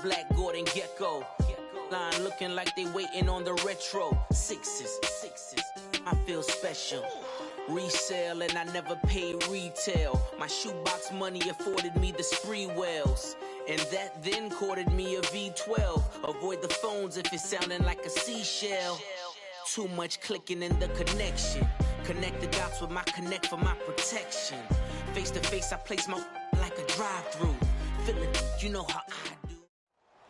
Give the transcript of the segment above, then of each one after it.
black Gordon Gecko. Line looking like they waiting on the retro. Sixes. I feel special. Resale and I never paid retail. My shoebox money afforded me the spree wells. And that then courted me a V12. Avoid the phones if it's sounding like a seashell. Too much clicking in the connection. Connect the dots with my connect for my protection. Face to face, I place my like a drive-through. Feeling, you know how I do.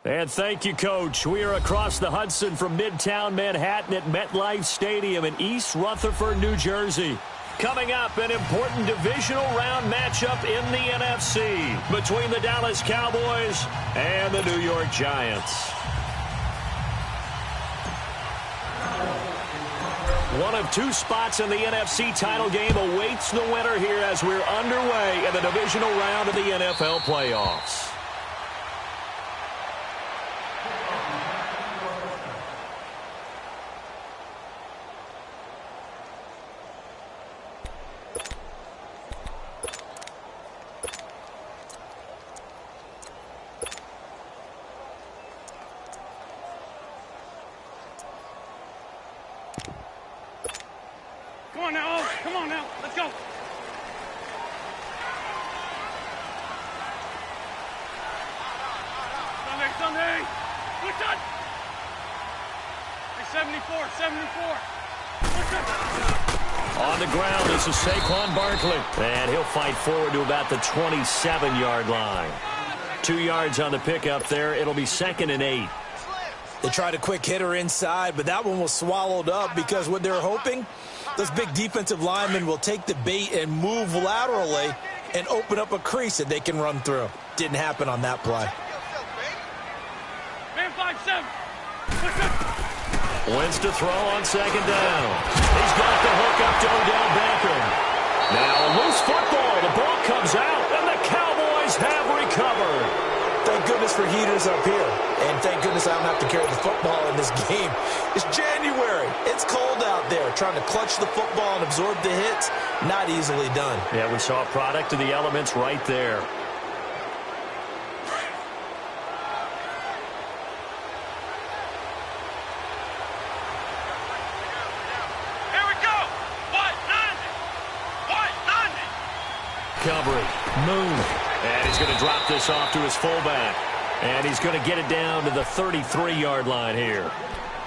And thank you, Coach. We are across the Hudson from Midtown Manhattan at MetLife Stadium in East Rutherford, New Jersey. Coming up, an important divisional round matchup in the NFC between the Dallas Cowboys and the New York Giants. One of two spots in the NFC title game awaits the winner here as we're underway in the divisional round of the NFL playoffs. Come on now, let's go. Sunday. What's up? Hey, 74. On the ground, this is Saquon Barkley. And he'll fight forward to about the 27-yard line. 2 yards on the pickup there. It'll be 2nd and 8. They tried a quick hitter inside, but that one was swallowed up because what they're hoping, those big defensive linemen will take the bait and move laterally and open up a crease that they can run through. Didn't happen on that play. Man 5-7. Wins to throw on 2nd down. He's got the hook up to Odell Beckham. Now a loose football. The ball comes out, and the Cowboys have recovered. Thank goodness for heaters up here. And thank goodness I don't have to carry the football in this game. It's January. It's cold out there. Trying to clutch the football and absorb the hits, not easily done. Yeah, we saw a product of the elements right there. Here we go. What? 90. Coverage. Move. And he's going to drop this off to his fullback. And he's going to get it down to the 33-yard line here.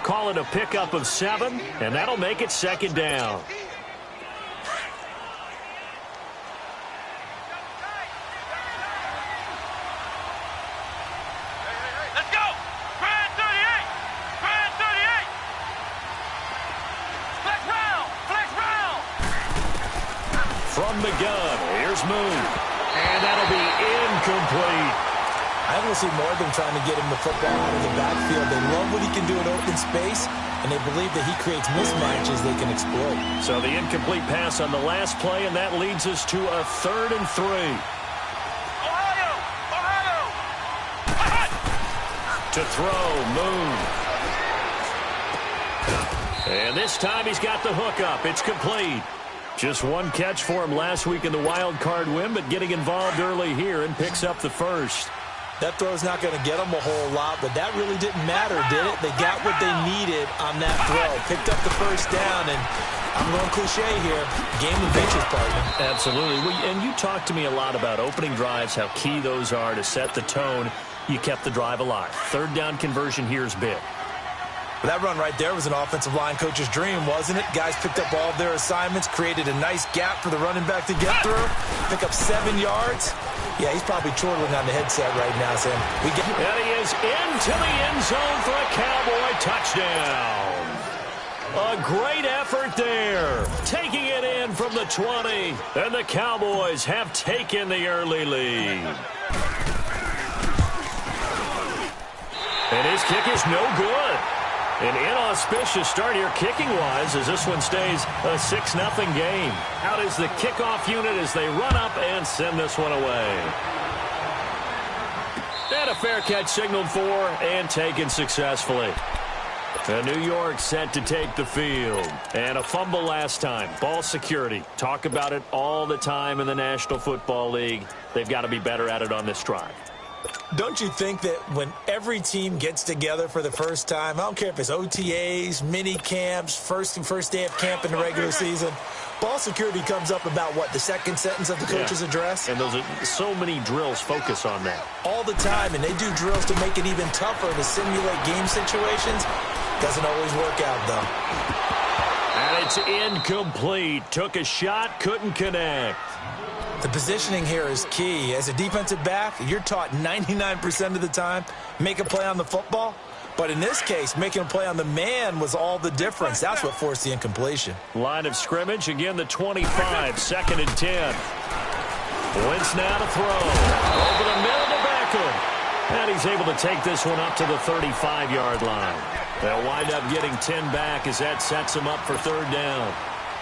Call it a pickup of 7, and that'll make it 2nd down. Let's go. Grand 38. Flex round. From the gun, here's Moon. And that'll be incomplete. I want to see more of them trying to get him the football out of the backfield. They love what he can do in open space, and they believe that he creates mismatches they can exploit. So the incomplete pass on the last play, and that leads us to a 3rd and 3. Ohio. To throw, Moon. And this time he's got the hook up. It's complete. Just one catch for him last week in the wild card win, but getting involved early here and picks up the first. That throw's not going to get them a whole lot, but that really didn't matter, did it? They got what they needed on that throw. Picked up the first down, and I'm going cliche here, game of inches, partner. Absolutely. And you talked to me a lot about opening drives, how key those are to set the tone. You kept the drive alive. 3rd down conversion here is big. That run right there was an offensive line coach's dream, wasn't it? Guys picked up all of their assignments, created a nice gap for the running back to get through, pick up 7 yards. Yeah, he's probably chortling on the headset right now, Sam. And he is into the end zone for a Cowboy touchdown. A great effort there, taking it in from the 20, and the Cowboys have taken the early lead. And his kick is no good. An inauspicious start here kicking-wise as this one stays a 6-0 game. Out is the kickoff unit as they run up and send this one away. And a fair catch signaled for and taken successfully. And New York set to take the field. And a fumble last time. Ball security. Talk about it all the time in the National Football League. They've got to be better at it on this drive. Don't you think that when every team gets together for the first time, I don't care if it's OTAs, mini camps, first day of camp in the regular season, ball security comes up about what, the second sentence of the coach's address? And those are so many drills focus on that. All the time, and they do drills to make it even tougher to simulate game situations. Doesn't always work out, though. And it's incomplete. Took a shot, couldn't connect. The positioning here is key. As a defensive back, you're taught 99% of the time, make a play on the football. But in this case, making a play on the man was all the difference. That's what forced the incompletion. Line of scrimmage, again the 25, 2nd and 10. Wentz now to throw. Over the middle to Beckham. And he's able to take this one up to the 35-yard line. They'll wind up getting 10 back as that sets them up for 3rd down.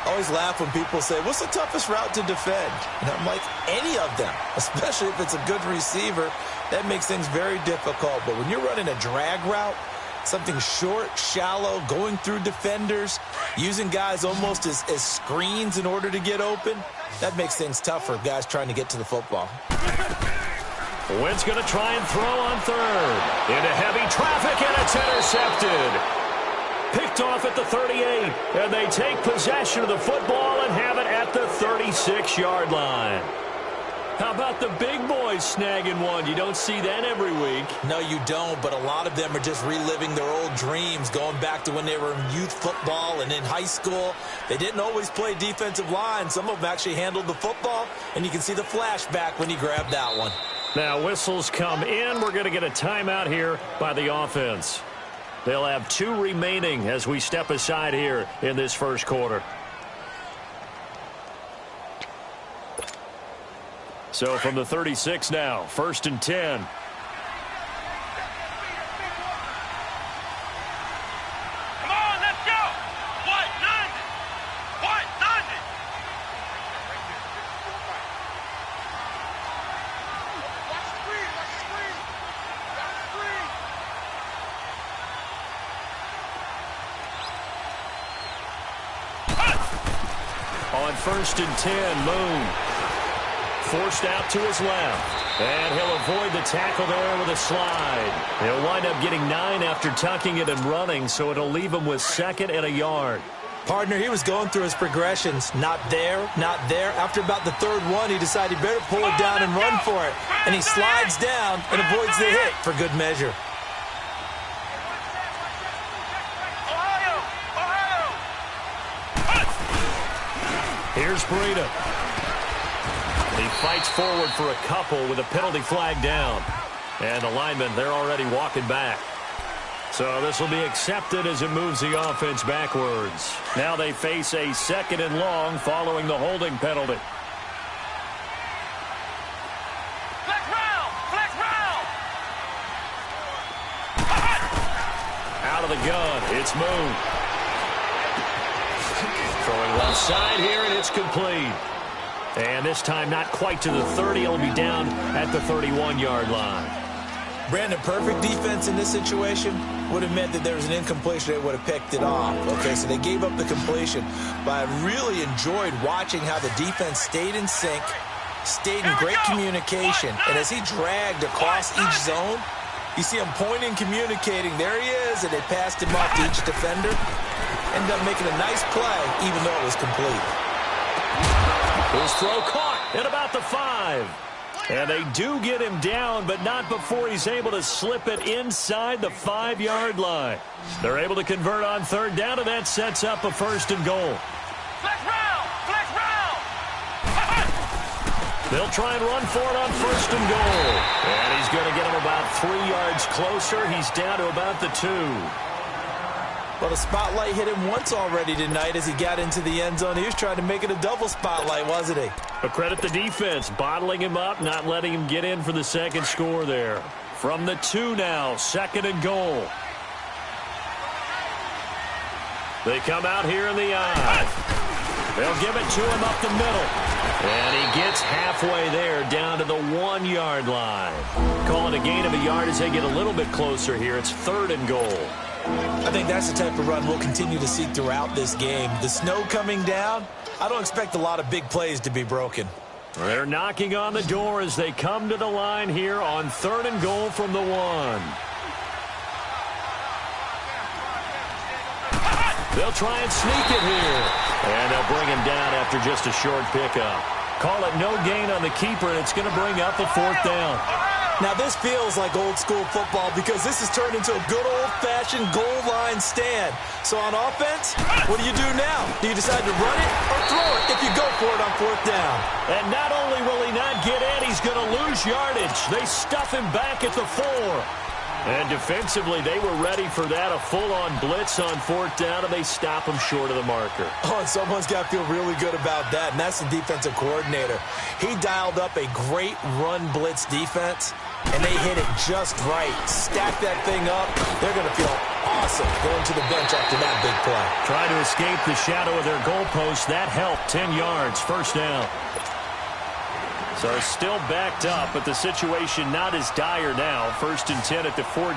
I always laugh when people say, what's the toughest route to defend? And I'm like, any of them, especially if it's a good receiver. That makes things very difficult. But when you're running a drag route, something short, shallow, going through defenders, using guys almost as screens in order to get open, that makes things tough for guys trying to get to the football. Wentz going to try and throw on 3rd. Into heavy traffic, and it's intercepted. Picked off at the 38, and they take possession of the football and have it at the 36-yard line. How about the big boys snagging one? You don't see that every week. No, you don't, but a lot of them are just reliving their old dreams, going back to when they were in youth football and in high school. They didn't always play defensive line. Some of them actually handled the football, and you can see the flashback when he grabbed that one. Now whistles come in. We're going to get a timeout here by the offense. They'll have 2 remaining as we step aside here in this first quarter. So from the 36 now, 1st and 10. Come on, let's go. What? None. What? None. On 1st and 10, Moon forced out to his left. And he'll avoid the tackle there with a slide. He'll wind up getting 9 after tucking it and running, so it'll leave him with 2nd and a yard. Partner, he was going through his progressions. Not there, not there. After about the 3rd one, he decided he better pull it down and run for it. And he slides down and avoids the hit for good measure. Here's Breida. He fights forward for a couple with a penalty flag down. And the linemen, they're already walking back. So this will be accepted as it moves the offense backwards. Now they face a 2nd and long following the holding penalty. Flex round! Flex round! Out of the gun, it's Moon. Throwing left side here, and it's complete. And this time not quite to the 30. It'll be down at the 31-yard line. Brandon, perfect defense in this situation would have meant that there was an incompletion. They would have picked it off. Okay, so they gave up the completion. But I really enjoyed watching how the defense stayed in sync, stayed in great communication. And as he dragged across each zone, you see him pointing, communicating. There he is, and they passed him off to each defender. Ended up making a nice play, even though it was complete. His throw caught at about the 5. And they do get him down, but not before he's able to slip it inside the 5-yard line. They're able to convert on 3rd down, and that sets up a 1st and goal. Flex round! Flex round! They'll try and run for it on 1st and goal. And he's going to get him about 3 yards closer. He's down to about the 2. Well, the spotlight hit him once already tonight as he got into the end zone. He was trying to make it a double spotlight, wasn't he? But credit the defense, bottling him up, not letting him get in for the 2nd score there. From the 2 now, 2nd and goal. They come out here in the eye. They'll give it to him up the middle. And he gets halfway there, down to the 1-yard line. Calling a gain of a yard as they get a little bit closer here. It's 3rd and goal. I think that's the type of run we'll continue to see throughout this game. The snow coming down, I don't expect a lot of big plays to be broken. They're knocking on the door as they come to the line here on 3rd and goal from the 1. They'll try and sneak it here. And they'll bring him down after just a short pickup. Call it no gain on the keeper, and it's going to bring up a 4th down. Now, this feels like old-school football because this has turned into a good old-fashioned goal line stand. So on offense, what do you do now? Do you decide to run it or throw it if you go for it on 4th down? And not only will he not get in, he's going to lose yardage. They stuff him back at the 4. And defensively, they were ready for that, a full-on blitz on 4th down, and they stop him short of the marker. Oh, and someone's got to feel really good about that, and that's the defensive coordinator. He dialed up a great run blitz defense, and they hit it just right. Stack that thing up. They're going to feel awesome going to the bench after that big play. Trying to escape the shadow of their goalpost. That helped. 10 yards, 1st down. So still backed up, but the situation not as dire now. 1st and 10 at the 14.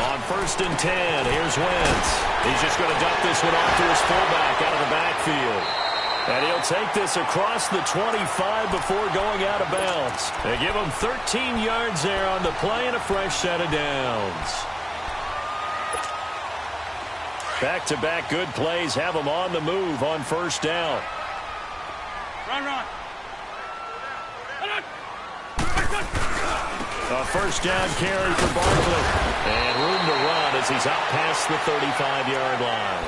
On 1st and 10, here's Wentz. He's just going to dump this one off to his fullback out of the backfield. And he'll take this across the 25 before going out of bounds. They give him 13 yards there on the play and a fresh set of downs. Back-to-back good plays have them on the move on 1st down. Run. A 1st down carry for Barkley. And room to run as he's out past the 35-yard line.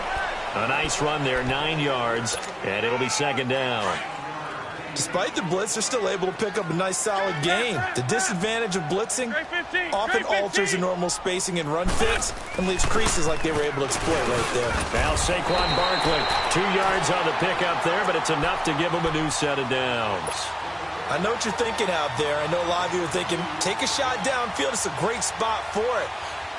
A nice run there, 9 yards, and it'll be 2nd down. Despite the blitz, they're still able to pick up a nice solid gain. The disadvantage of blitzing often alters the normal spacing and run fits and leaves creases like they were able to exploit right there. Now Saquon Barkley, 2 yards on the pickup there, but it's enough to give him a new set of downs. I know what you're thinking out there. I know a lot of you are thinking, take a shot downfield. It's a great spot for it.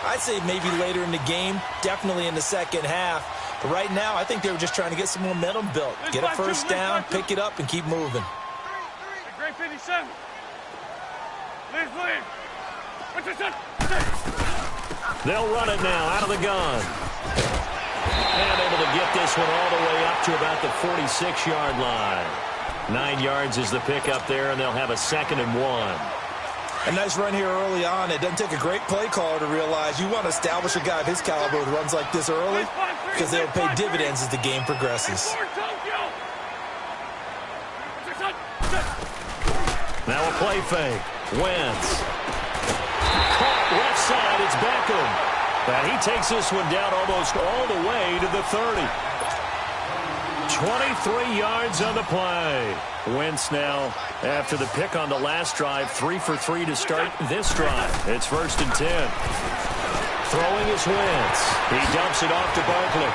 I'd say maybe later in the game, definitely in the second half. But right now, I think they were just trying to get some momentum built. Get a 1st down, pick it up, and keep moving. Great 57. They'll run it now out of the gun. And able to get this one all the way up to about the 46-yard line. 9 yards is the pickup there, and they'll have a 2nd and 1. A nice run here early on. It doesn't take a great play caller to realize you want to establish a guy of his caliber with runs like this early because they'll pay dividends as the game progresses. Now a play fake. Wentz. Caught left side. It's Beckham. And he takes this one down almost all the way to the 30. 23 yards on the play. Wentz now, after the pick on the last drive, 3 for 3 to start this drive. It's 1st and 10. Throwing is Wentz. He dumps it off to Barkley.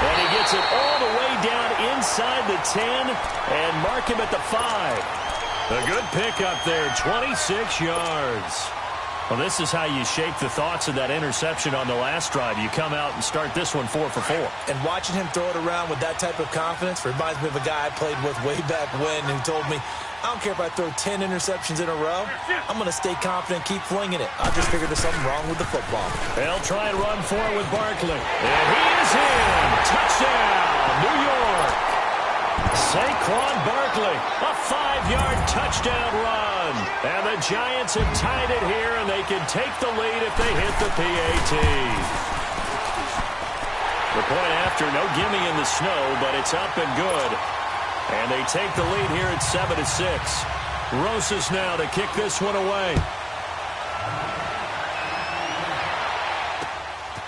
And he gets it all the way down inside the 10 and mark him at the 5. A good pickup there, 26 yards. Well, this is how you shake the thoughts of that interception on the last drive. You come out and start this one 4 for 4. And watching him throw it around with that type of confidence reminds me of a guy I played with way back when who told me, I don't care if I throw 10 interceptions in a row. I'm going to stay confident, keep flinging it. I just figured there's something wrong with the football. They'll try and run for it with Barkley. And he is in. Touchdown, New York. Saquon Barkley, a 5-yard touchdown run. And the Giants have tied it here, and they can take the lead if they hit the PAT. The point after, no gimme in the snow, but it's up and good. And they take the lead here at 7-6. Rosas now to kick this one away.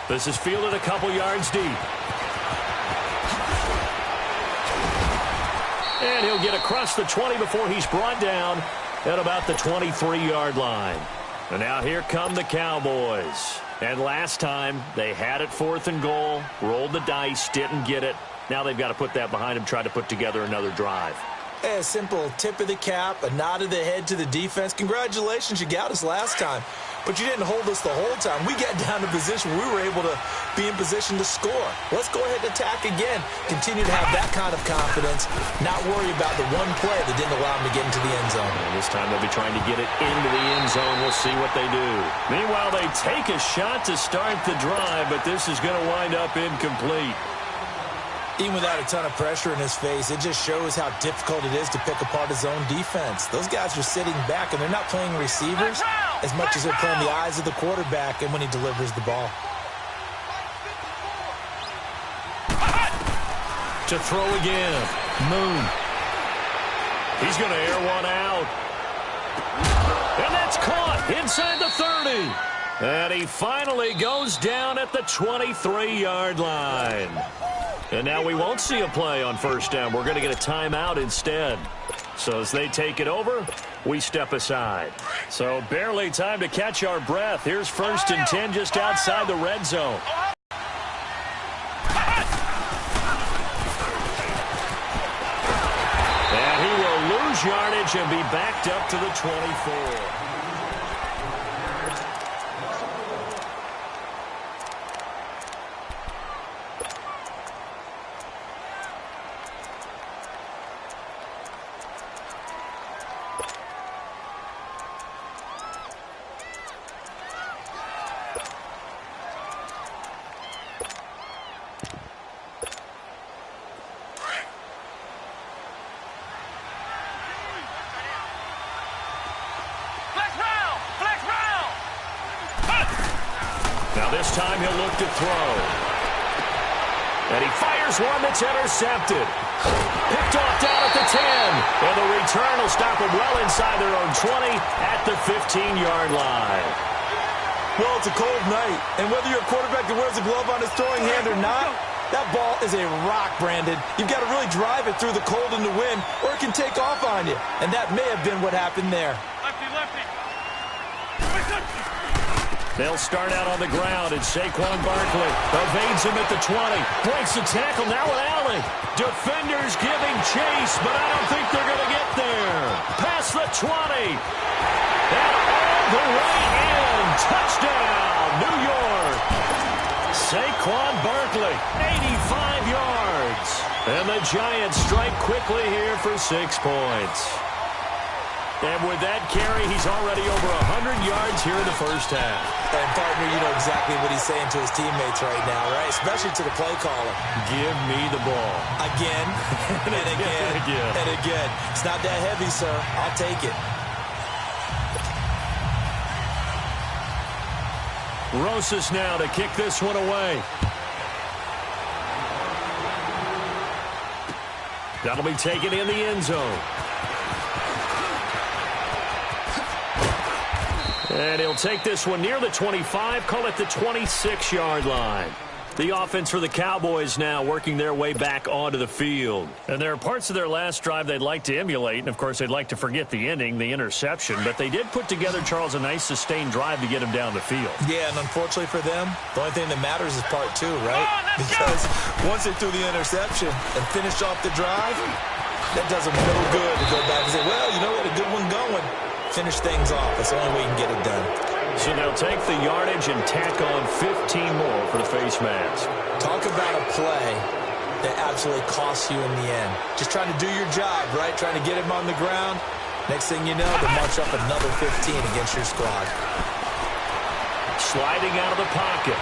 This is fielded a couple yards deep. And he'll get across the 20 before he's brought down at about the 23-yard line. And now here come the Cowboys. And last time, they had it 4th and goal, rolled the dice, didn't get it. Now they've got to put that behind them, try to put together another drive. A simple tip of the cap, a nod of the head to the defense. Congratulations, you got us last time. But you didn't hold us the whole time. We got down to position where we were able to be in position to score. Let's go ahead and attack again. Continue to have that kind of confidence, not worry about the one play that didn't allow them to get into the end zone. And this time they'll be trying to get it into the end zone. We'll see what they do. Meanwhile, they take a shot to start the drive, but this is going to wind up incomplete. Even without a ton of pressure in his face, it just shows how difficult it is to pick apart his own defense. Those guys are sitting back, and they're not playing receivers as much as they're playing the eyes of the quarterback and when he delivers the ball. To throw again. Moon. He's going to air one out. And that's caught inside the 30. And he finally goes down at the 23-yard line. And now we won't see a play on first down. We're going to get a timeout instead. So as they take it over, we step aside. So barely time to catch our breath. Here's 1st and 10 just outside the red zone. And he will lose yardage and be backed up to the 24. This time he'll look to throw. And he fires one that's intercepted. Picked off down at the 10. And the return will stop them well inside their own 20 at the 15-yard line. Well, it's a cold night, and whether you're a quarterback that wears a glove on his throwing hand or not, that ball is a rock, Brandon. You've got to really drive it through the cold and the wind, or it can take off on you. And that may have been what happened there. Lefty. They'll start out on the ground, and Saquon Barkley evades him at the 20. Breaks the tackle, now with Allen. Defenders giving chase, but I don't think they're going to get there. Past the 20. And all the way in. Touchdown, New York. Saquon Barkley, 85 yards. And the Giants strike quickly here for 6 points. And with that carry, he's already over 100 yards here in the first half. And, partner, you know exactly what he's saying to his teammates right now, right? Especially to the play caller. Give me the ball. Again, and again, and again. It's not that heavy, sir. I'll take it. Rosas now to kick this one away. That'll be taken in the end zone. And he'll take this one near the 25, call it the 26-yard line. The offense for the Cowboys now working their way back onto the field. And there are parts of their last drive they'd like to emulate, and, of course, they'd like to forget the ending, the interception. But they did put together, Charles, a nice sustained drive to get him down the field. Yeah, and unfortunately for them, the only thing that matters is part 2, right? Because once they threw the interception and finished off the drive, that does them no good to go back and say, well, you know, we had a good one going. Finish things off. That's the only way you can get it done. So they'll take the yardage and tack on 15 more for the face mask. Talk about a play that absolutely costs you in the end. Just trying to do your job, right? Trying to get him on the ground. Next thing you know, they march up another 15 against your squad. Sliding out of the pocket.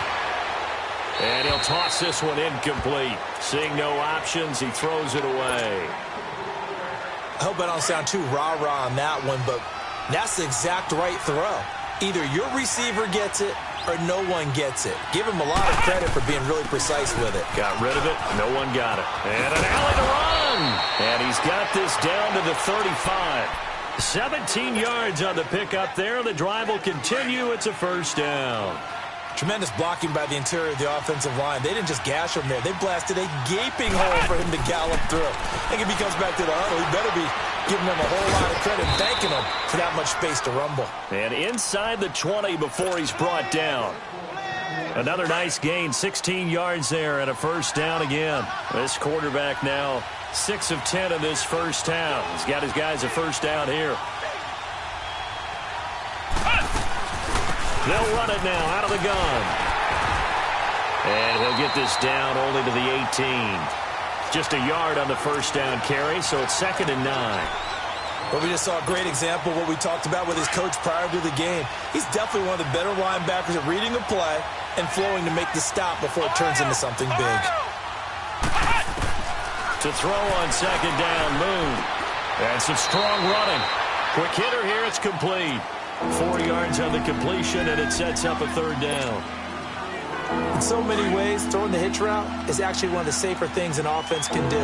And he'll toss this one incomplete. Seeing no options, he throws it away. I hope I don't sound too rah-rah on that one, but that's the exact right throw. Either your receiver gets it or no one gets it. Give him a lot of credit for being really precise with it. Got rid of it. No one got it. And an alley to run. And he's got this down to the 35. 17 yards on the pickup there. The drive will continue. It's a first down. Tremendous blocking by the interior of the offensive line. They didn't just gash him there. They blasted a gaping hole for him to gallop through. I think if he comes back to the huddle, he better be giving them a whole lot of credit and thanking them for that much space to rumble. And inside the 20 before he's brought down. Another nice gain, 16 yards there and a first down again. This quarterback now 6 of 10 in this first half. He's got his guys a first down here. They'll run it now out of the gun. And he'll get this down only to the 18. Just a yard on the first down carry, so it's 2nd and 9. But we just saw a great example of what we talked about with his coach prior to the game. He's definitely one of the better linebackers at reading a play and flowing to make the stop before it turns into something big. To throw on second down, Moon. And some strong running. Quick hitter here, it's complete. 4 yards on the completion, and it sets up a third down. In so many ways, throwing the hitch route is actually one of the safer things an offense can do.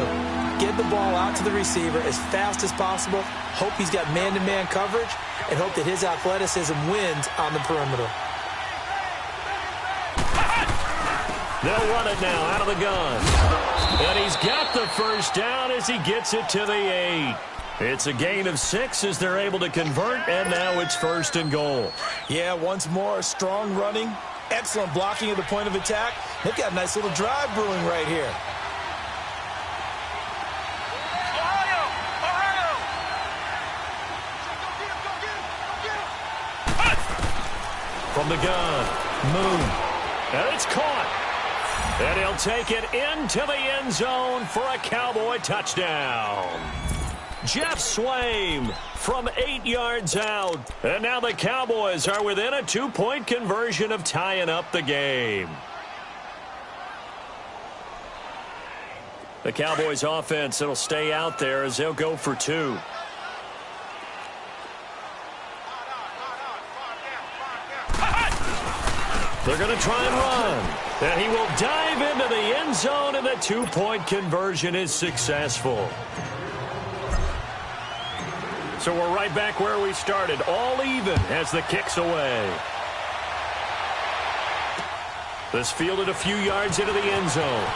Get the ball out to the receiver as fast as possible, hope he's got man-to-man coverage, and hope that his athleticism wins on the perimeter. They'll run it now out of the gun. And he's got the first down as he gets it to the 8. It's a gain of 6 as they're able to convert, and now it's 1st and goal. Yeah, once more, strong running, excellent blocking at the point of attack. They've got a nice little drive brewing right here. From the gun, Moon. And it's caught. And he'll take it into the end zone for a Cowboy touchdown. Jeff Swaim from 8 yards out. And now the Cowboys are within a 2-point conversion of tying up the game. The Cowboys offense, it'll stay out there as they'll go for 2. They're going to try and run. And he will dive into the end zone, and the 2-point conversion is successful. So we're right back where we started, all even as the kick's away. This fielded a few yards into the end zone.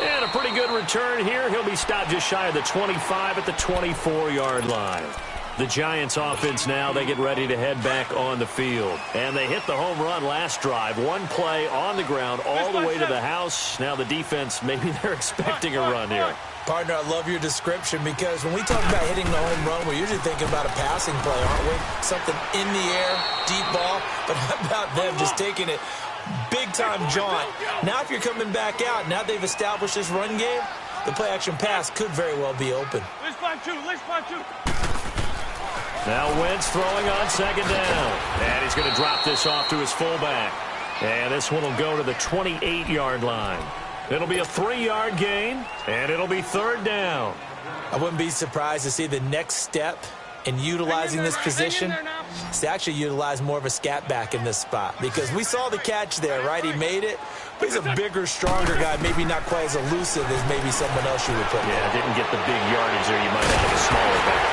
And a pretty good return here. He'll be stopped just shy of the 25 at the 24-yard line. The Giants offense now, they get ready to head back on the field. And they hit the home run last drive. One play on the ground all the way to the house. Now the defense, maybe they're expecting a run here. Partner, I love your description because when we talk about hitting the home run, we're usually thinking about a passing play, aren't we? Something in the air, deep ball. But how about them just taking it big-time jaunt? Now if you're coming back out, now they've established this run game, the play-action pass could very well be open. Let's find two. Now Wentz throwing on second down. And he's going to drop this off to his fullback. And this one will go to the 28-yard line. It'll be a 3-yard gain, and it'll be third down. I wouldn't be surprised to see the next step in utilizing this position is to actually utilize more of a scat back in this spot. Because we saw the catch there, right? He made it. But he's a bigger, stronger guy, maybe not quite as elusive as maybe someone else you would put. Yeah, didn't get the big yardage there. You might have a smaller back.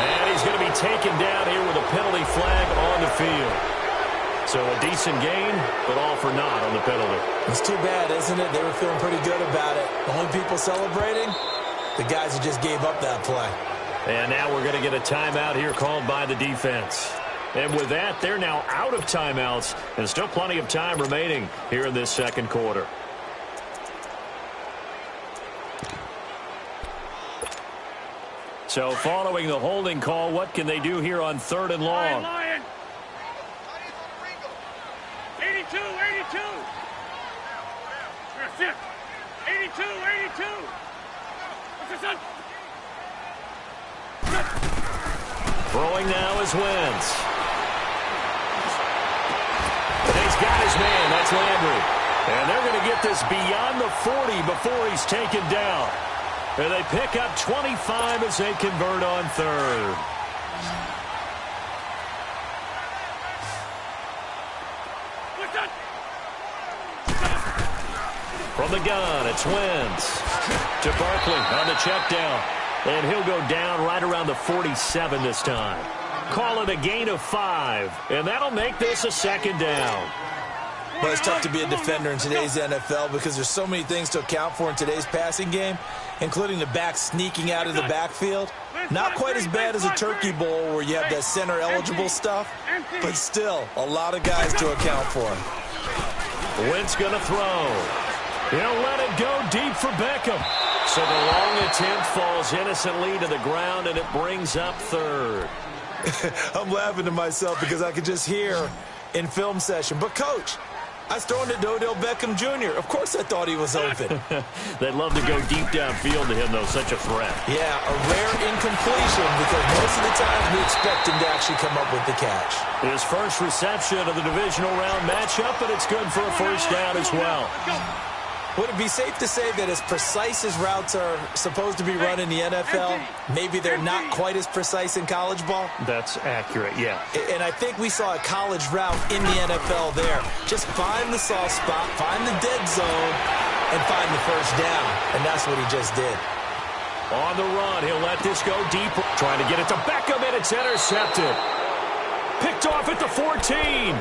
And he's going to be taken down here with a penalty flag on the field. So a decent gain, but all for naught on the penalty. It's too bad, isn't it? They were feeling pretty good about it. The only people celebrating, the guys who just gave up that play. And now we're going to get a timeout here called by the defense. And with that, they're now out of timeouts, and still plenty of time remaining here in this second quarter. So following the holding call, what can they do here on third and long? Lion. 82. 82. What's this on? Throwing now is Wentz. And he's got his man. That's Landry. And they're going to get this beyond the 40 before he's taken down. And they pick up 25 as they convert on third. From the gun, it's Wentz to Barkley on the check down. And he'll go down right around the 47 this time. Call it a gain of 5. And that'll make this a second down. Well, it's tough to be a defender in today's NFL because there's so many things to account for in today's passing game, including the back sneaking out of the backfield. Not quite as bad as a turkey bowl where you have that center-eligible stuff, but still a lot of guys to account for. Wentz going to throw. He'll let it go deep for Beckham. So the long attempt falls innocently to the ground, and it brings up third. I'm laughing to myself because I could just hear in film session, but Coach, I was throwing to Odell Beckham Jr. Of course I thought he was open. They'd love to go deep downfield to him, though. Such a threat. Yeah, a rare incompletion because most of the time we expect him to actually come up with the catch. His first reception of the divisional round matchup, and it's good for a first down as well. Would it be safe to say that as precise as routes are supposed to be run in the NFL, maybe they're not quite as precise in college ball? That's accurate, yeah. And I think we saw a college route in the NFL there. Just find the soft spot, find the dead zone, and find the first down. And that's what he just did. On the run, he'll let this go deep. Trying to get it to Beckham, and it's intercepted. Picked off at the 14.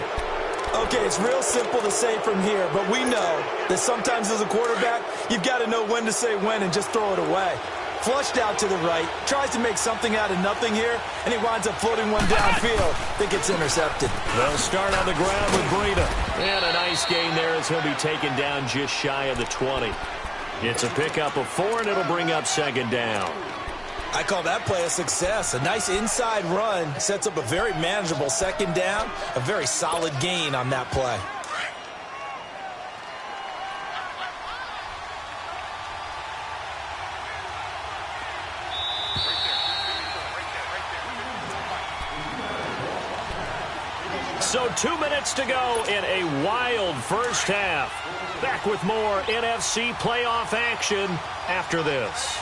Okay, it's real simple to say from here, but we know that sometimes as a quarterback, you've got to know when to say when and just throw it away. Flushed out to the right, tries to make something out of nothing here, and he winds up floating one downfield that gets intercepted. They'll start on the ground with Breida. And a nice gain there as he'll be taken down just shy of the 20. It's a pickup of 4, and it'll bring up second down. I call that play a success. A nice inside run sets up a very manageable second down. A very solid gain on that play. So 2 minutes to go in a wild first half. Back with more NFC playoff action after this.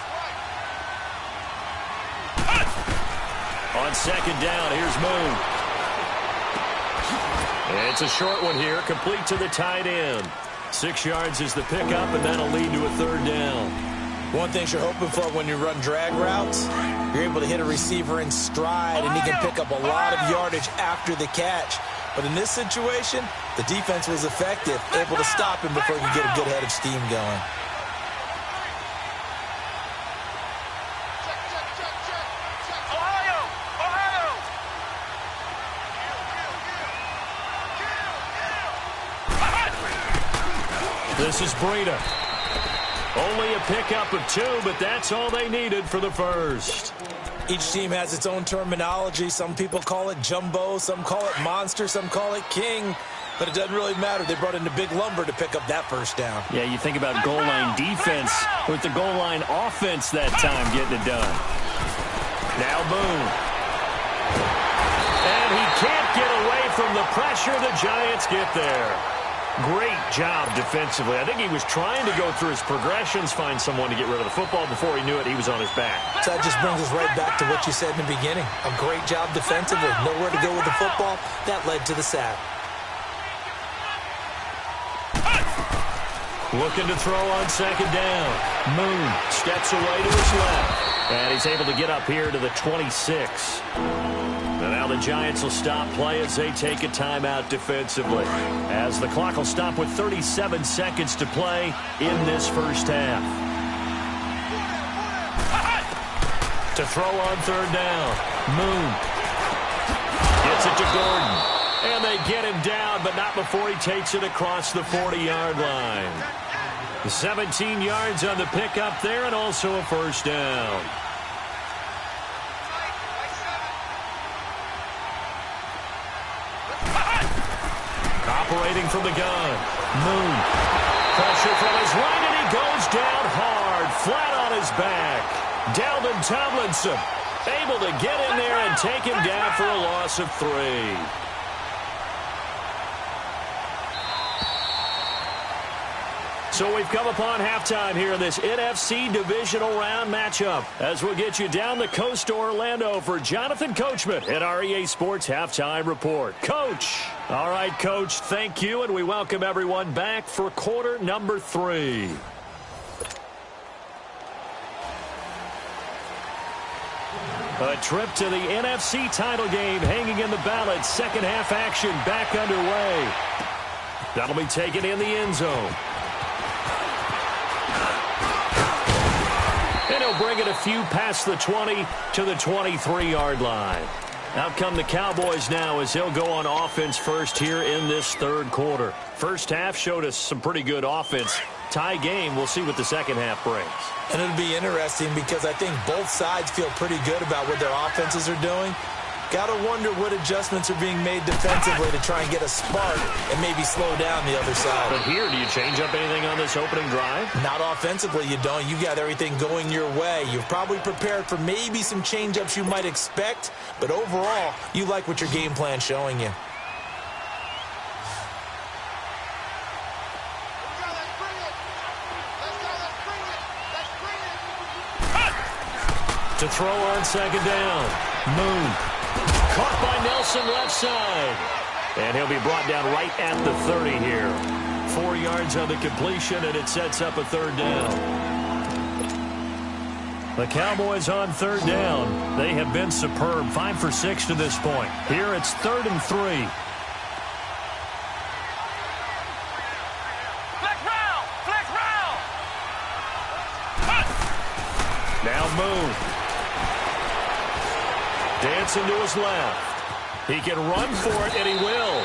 On second down, here's Moon. It's a short one here, complete to the tight end. 6 yards is the pickup, and that'll lead to a third down. One thing you're hoping for when you run drag routes, you're able to hit a receiver in stride, and he can pick up a lot of yardage after the catch. But in this situation, the defense was effective, able to stop him before he could get a good head of steam going. This is Breida. Only a pickup of 2, but that's all they needed for the first. Each team has its own terminology. Some people call it jumbo, some call it monster, some call it king. But it doesn't really matter. They brought in the big lumber to pick up that first down. Yeah, you think about goal line defense with the goal line offense that time getting it done. Now Boone. And he can't get away from the pressure. The Giants get there. Great job defensively. I think he was trying to go through his progressions, find someone to get rid of the football. Before he knew it, he was on his back. So that just brings us right back to what you said in the beginning. A great job defensively. Nowhere to go with the football. That led to the sack. Looking to throw on second down. Moon steps away to his left. And he's able to get up here to the 26. And now the Giants will stop play as they take a timeout defensively. As the clock will stop with 37 seconds to play in this first half. To throw on third down. Moon gets it to Gordon. And they get him down, but not before he takes it across the 40-yard line. 17 yards on the pickup there, and also a first down. Operating from the gun. Moon. Pressure from his right, and he goes down hard, flat on his back. Dalvin Tomlinson able to get in there and take him down for a loss of 3. So we've come upon halftime here in this NFC divisional round matchup as we'll get you down the coast to Orlando for Jonathan Coachman at our EA Sports Halftime Report. Coach. All right, Coach, thank you, and we welcome everyone back for quarter number 3. A trip to the NFC title game hanging in the balance. Second half action back underway. That'll be taken in the end zone. And he'll bring it a few past the 20 to the 23-yard line. Out come the Cowboys now as they'll go on offense first here in this third quarter. First half showed us some pretty good offense. Tie game, we'll see what the second half brings. And it'll be interesting because I think both sides feel pretty good about what their offenses are doing. Got to wonder what adjustments are being made defensively to try and get a spark and maybe slow down the other side. But here, do you change up anything on this opening drive? Not offensively, you don't. You got everything going your way. You've probably prepared for maybe some change-ups you might expect, but overall, you like what your game plan's showing you. To throw on second down. Moon. Caught by Nelson left side. And he'll be brought down right at the 30 here. 4 yards on the completion, and it sets up a third down. The Cowboys on third down. They have been superb. 5 for 6 to this point. Here it's 3rd and 3. Now Moon. Dancing to his left. He can run for it, and he will.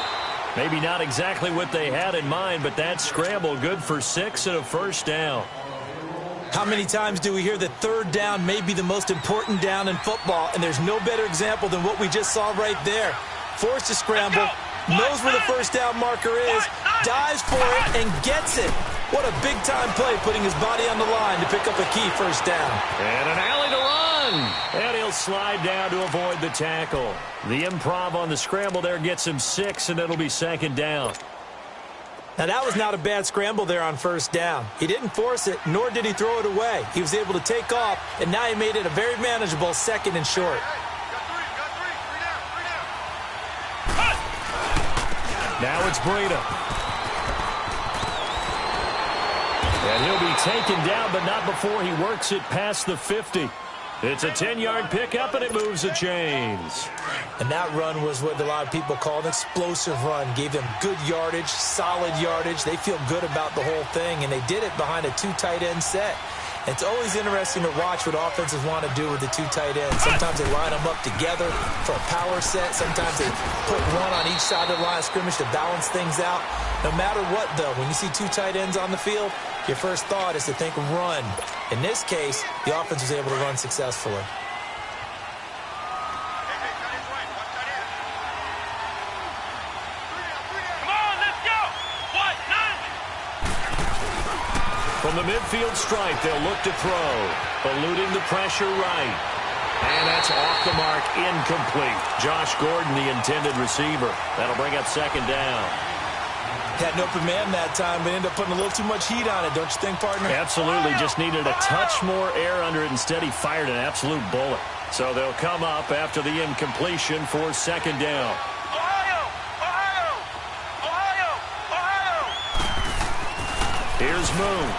Maybe not exactly what they had in mind, but that scramble good for 6 and a first down. How many times do we hear that third down may be the most important down in football, and there's no better example than what we just saw right there. Forced to scramble, knows where the first down marker is, dives for it, and gets it. What a big-time play, putting his body on the line to pick up a key first down. And an alley to run. And he'll slide down to avoid the tackle. The improv on the scramble there gets him 6, and it'll be second down. Now, that was not a bad scramble there on first down. He didn't force it, nor did he throw it away. He was able to take off, and now he made it a very manageable 2nd and short. Now it's Breida. And he'll be taken down, but not before he works it past the 50. It's a 10-yard pickup, and it moves the chains. And that run was what a lot of people call an explosive run. Gave them good yardage, solid yardage. They feel good about the whole thing, and they did it behind a 2 tight end set. It's always interesting to watch what offenses want to do with the 2 tight ends. Sometimes they line them up together for a power set. Sometimes they put one on each side of the line of scrimmage to balance things out. No matter what, though, when you see 2 tight ends on the field, your first thought is to think run. In this case, the offense was able to run successfully. From the midfield stripe, they'll look to throw. Eluding the pressure right. And that's off the mark, incomplete. Josh Gordon, the intended receiver. That'll bring up second down. Had an open man that time, but ended up putting a little too much heat on it, don't you think, partner? Absolutely. Just needed a touch more air under it. Instead, he fired an absolute bullet. So they'll come up after the incompletion for second down. Here's Moon.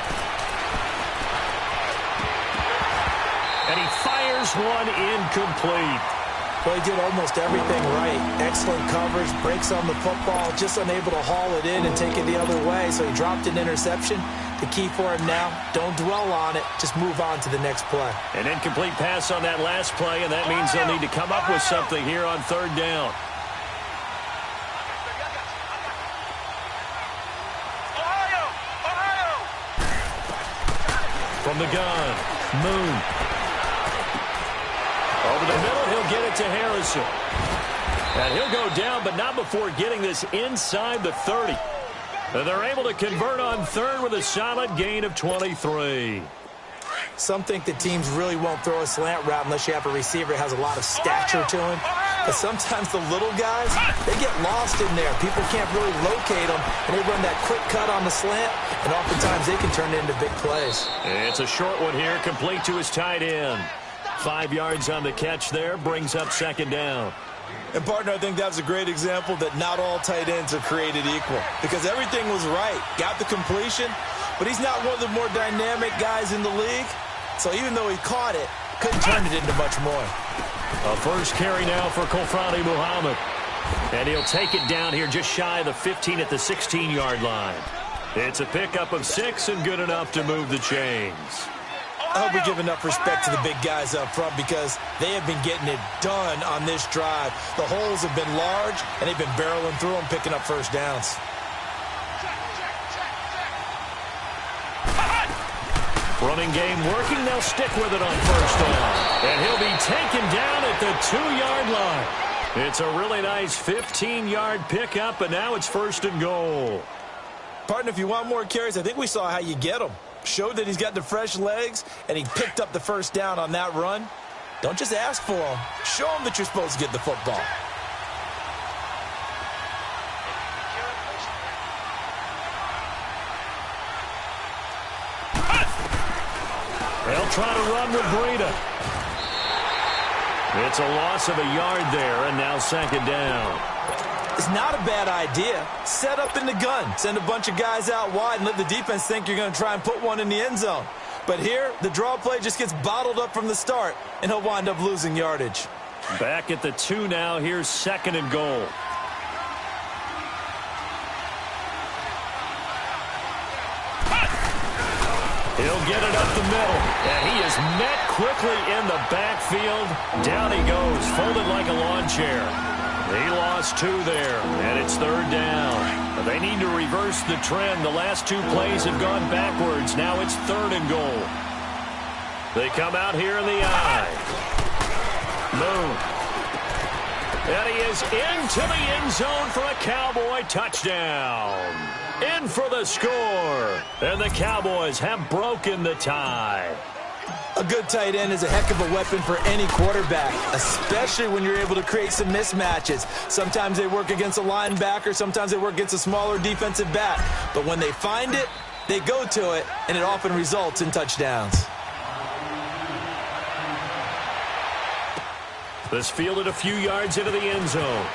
And he fires one incomplete. Well, he did almost everything right. Excellent coverage, breaks on the football, just unable to haul it in and take it the other way, so he dropped an interception. The key for him now, don't dwell on it, just move on to the next play. An incomplete pass on that last play, and that means they'll need to come up with something here on third down. From the gun, Moon. Over the middle, he'll get it to Harrison. And he'll go down, but not before getting this inside the 30. And they're able to convert on third with a solid gain of 23. Some think that teams really won't throw a slant route unless you have a receiver that has a lot of stature to him. But sometimes the little guys, they get lost in there. People can't really locate them, and they run that quick cut on the slant, and oftentimes they can turn it into big plays. It's a short one here, complete to his tight end. 5 yards on the catch there, brings up second down. And, partner, I think that's a great example that not all tight ends are created equal, because everything was right. Got the completion, but he's not one of the more dynamic guys in the league. So even though he caught it, couldn't turn it into much more. A first carry now for Kofrani Muhammad. And he'll take it down here just shy of the 15 at the 16-yard line. It's a pickup of 6 and good enough to move the chains. I hope we give enough respect to the big guys up front because they have been getting it done on this drive. The holes have been large, and they've been barreling through them, picking up first downs. Running game working. They'll stick with it on first down. And he'll be taken down at the 2-yard line. It's a really nice 15-yard pickup, and now it's first and goal. Partner, if you want more carries, I think we saw how you get them. Showed that he's got the fresh legs, and he picked up the first down on that run. Don't just ask for them. Show them that you're supposed to get the football. They'll try to run with Breida. It's a loss of a yard there, and now second down. It's not a bad idea. Set up in the gun. Send a bunch of guys out wide and let the defense think you're going to try and put one in the end zone. But here, the draw play just gets bottled up from the start, and he'll wind up losing yardage. Back at the 2 now. Here's second and goal. He'll get it up the middle, and he is met quickly in the backfield. Down he goes, folded like a lawn chair. He lost 2 there, and it's third down. They need to reverse the trend. The last 2 plays have gone backwards. Now it's third and goal. They come out here in the eye. Moon. And he is into the end zone for a Cowboy touchdown. In for the score. And the Cowboys have broken the tie. A good tight end is a heck of a weapon for any quarterback, especially when you're able to create some mismatches. Sometimes they work against a linebacker, sometimes they work against a smaller defensive back. But when they find it, they go to it, and it often results in touchdowns. This fielded a few yards into the end zone.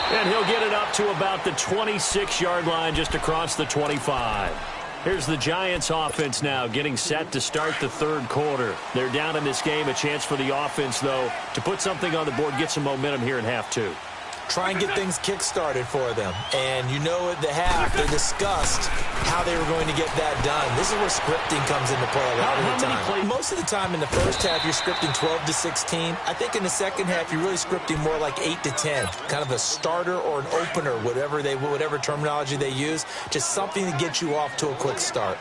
And he'll get it up to about the 26-yard line, just across the 25. Here's the Giants offense now getting set to start the third quarter. They're down in this game. A chance for the offense, though, to put something on the board, get some momentum here in half 2. Try and get things kick-started for them. And you know at the half, they discussed how they were going to get that done. This is where scripting comes into play a lot of the time. Most of the time in the first half, you're scripting 12 to 16. I think in the second half, you're really scripting more like 8 to 10. Kind of a starter or an opener, whatever terminology they use. Just something to get you off to a quick start.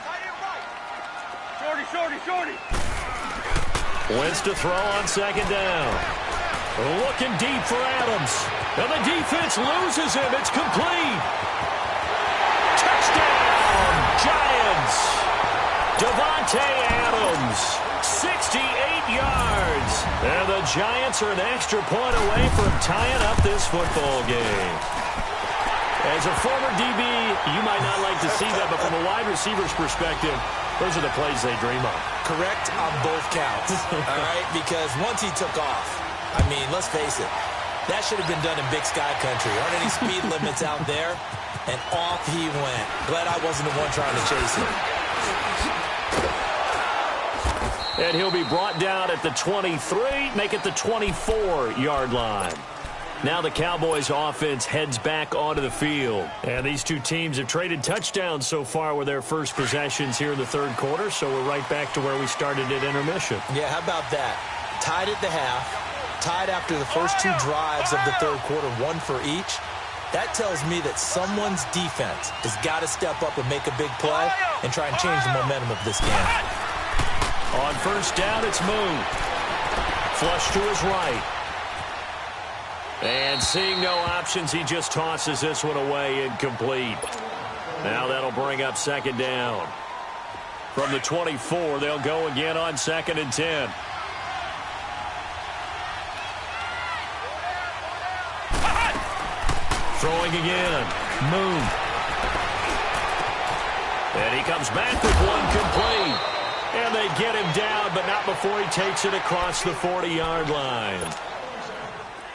Shorty. Wentz to throw on second down. Looking deep for Adams. And the defense loses him. It's complete. Touchdown, Giants. Davante Adams, 68 yards. And the Giants are an extra point away from tying up this football game. As a former DB, you might not like to see that, but from a wide receiver's perspective, those are the plays they dream of. Correct on both counts, all right? Because once he took off, I mean, let's face it, that should have been done in Big Sky Country. Aren't any speed limits out there? And off he went. Glad I wasn't the one trying to chase him. And he'll be brought down at the 23, make it the 24-yard line. Now the Cowboys offense heads back onto the field. And these two teams have traded touchdowns so far with their first possessions here in the third quarter, so we're right back to where we started at intermission. Yeah, how about that? Tied at the half, tied after the first 2 drives of the third quarter, 1 for each. That tells me that someone's defense has got to step up and make a big play and try and change the momentum of this game. On first down, it's Moon. Flush to his right. And seeing no options, he just tosses this one away, incomplete. Now that'll bring up second down. From the 24, they'll go again on 2nd and 10. Throwing again. Moon. And he comes back with one complete. And they get him down, but not before he takes it across the 40-yard line.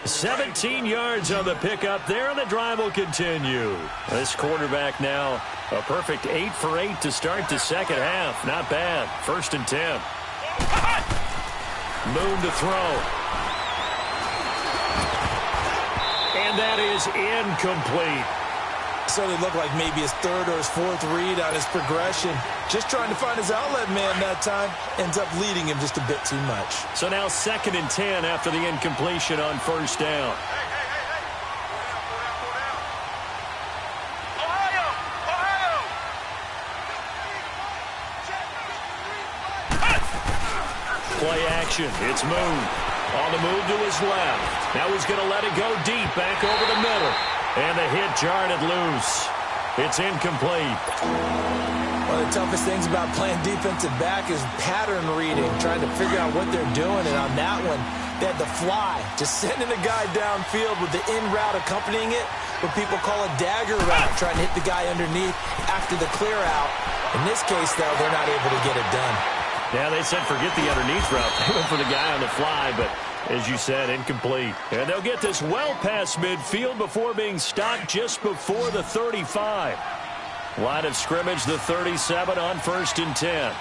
17 yards on the pickup there, and the drive will continue. This quarterback now a perfect 8 for 8 to start the second half. Not bad. 1st and 10. Moon to throw. And that is incomplete. So it looked like maybe his 3rd or his 4th read on his progression. Just trying to find his outlet man that time. Ends up leading him just a bit too much. So now 2nd and 10 after the incompletion on first down. Play action. It's Moon. On the move to his left. Now he's going to let it go deep back over the middle. And the hit jarred it loose. It's incomplete. One of the toughest things about playing defensive back is pattern reading, trying to figure out what they're doing. And on that one, they had the fly, just sending a guy downfield with the in route accompanying it, what people call a dagger route, trying to hit the guy underneath after the clear out. In this case, though, they're not able to get it done. Yeah, they said forget the underneath route. They went for the guy on the fly, but as you said, incomplete. And they'll get this well past midfield before being stopped just before the 35. Line of scrimmage, the 37 on 1st and 10.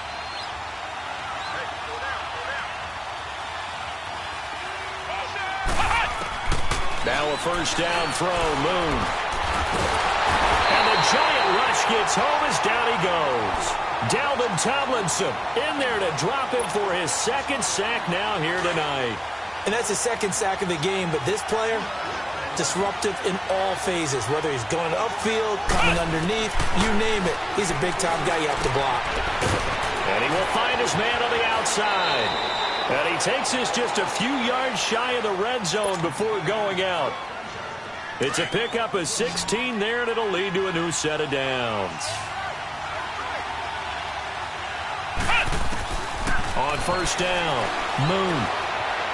Now a first down throw, Moon. And the giant rush gets home as down he goes. Dalvin Tomlinson in there to drop him for his second sack now here tonight. And that's his second sack of the game, but this player, disruptive in all phases, whether he's going upfield, coming underneath, you name it. He's a big-time guy you have to block. And he will find his man on the outside. And he takes this just a few yards shy of the red zone before going out. It's a pickup of 16 there, and it'll lead to a new set of downs. On first down, Moon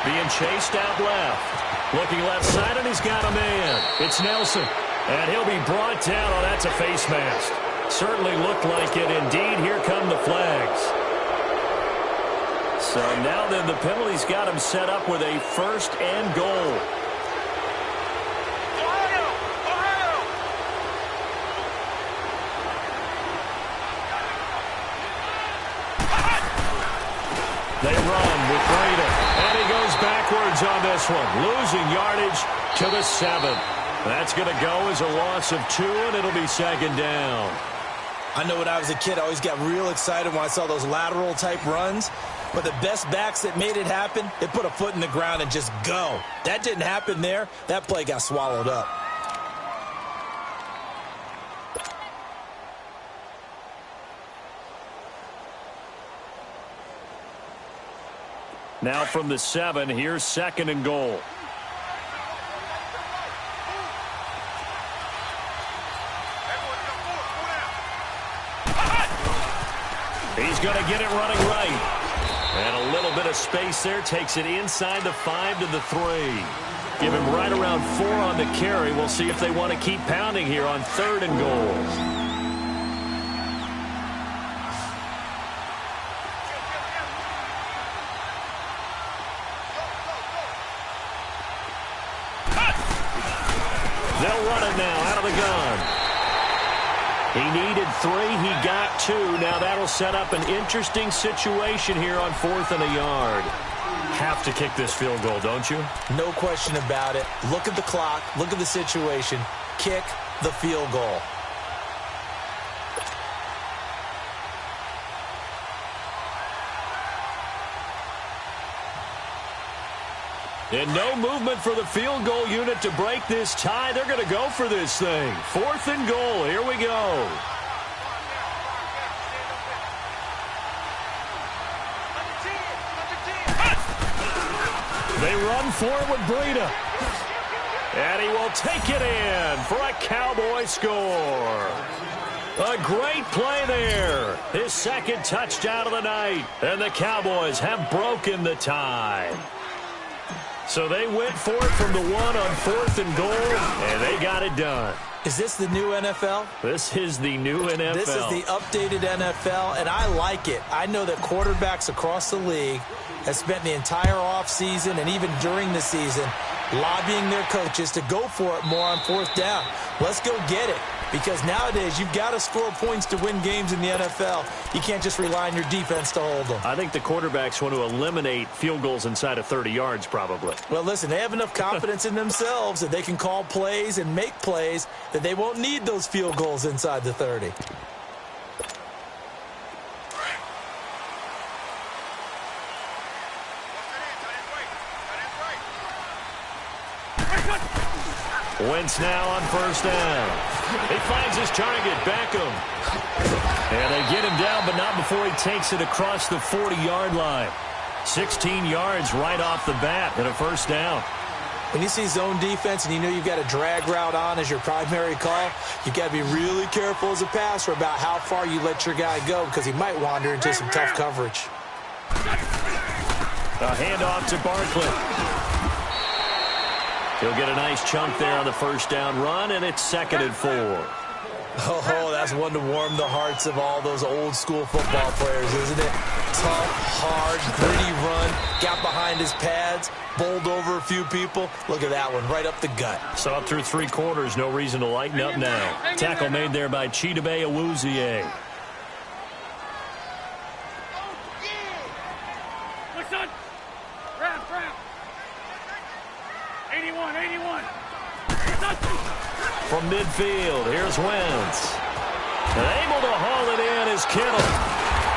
being chased out left. Looking left side, and he's got a man. It's Nelson. And he'll be brought down. Oh, that's a face mask. Certainly looked like it. Indeed, here come the flags. So now then the penalty's got him set up with a first and goal. They run with Breda, and he goes backwards on this one, losing yardage to the 7. That's going to go as a loss of 2, and it'll be second down. I know when I was a kid, I always got real excited when I saw those lateral-type runs. But the best backs that made it happen, they put a foot in the ground and just go. That didn't happen there. That play got swallowed up. Now from the 7, here's second and goal. He's going to get it running right. And a little bit of space there, takes it inside the 5 to the 3. Give him right around 4 on the carry. We'll see if they want to keep pounding here on 3rd and goal. They'll run it now out of the gun. He needed 3. He got 2. Now that'll set up an interesting situation here on 4th and a yard. Have to kick this field goal, don't you? No question about it. Look at the clock. Look at the situation. Kick the field goal. And no movement for the field goal unit to break this tie. They're going to go for this thing. 4th and goal. Here we go. They run for it with Breda. And he will take it in for a Cowboy score. A great play there. His second touchdown of the night. And the Cowboys have broken the tie. So they went for it from the 1 on 4th and goal, and they got it done. Is this the new NFL? This is the new NFL. This is the updated NFL, and I like it. I know that quarterbacks across the league have spent the entire offseason and even during the season lobbying their coaches to go for it more on 4th down. Let's go get it. Because nowadays, you've got to score points to win games in the NFL. You can't just rely on your defense to hold them. I think the quarterbacks want to eliminate field goals inside of 30 yards, probably. Well, listen, they have enough confidence in themselves that they can call plays and make plays that they won't need those field goals inside the 30. Wentz now on 1st down. He finds his target, Beckham. And they get him down, but not before he takes it across the 40-yard line. 16 yards right off the bat and a first down. When you see zone defense and you know you've got a drag route on as your primary call, you've got to be really careful as a passer about how far you let your guy go because he might wander into some tough coverage. A handoff to Barkley. He'll get a nice chunk there on the first down run, and it's 2nd and 4. Oh, that's one to warm the hearts of all those old-school football players, isn't it? Tough, hard, gritty run, got behind his pads, bowled over a few people. Look at that one, right up the gut. Saw it through 3 quarters, no reason to lighten up now. Tackle made there by Chidobe Awuzie. Listen! Grab! 81! From midfield, here's Wentz. And able to haul it in is Kittle.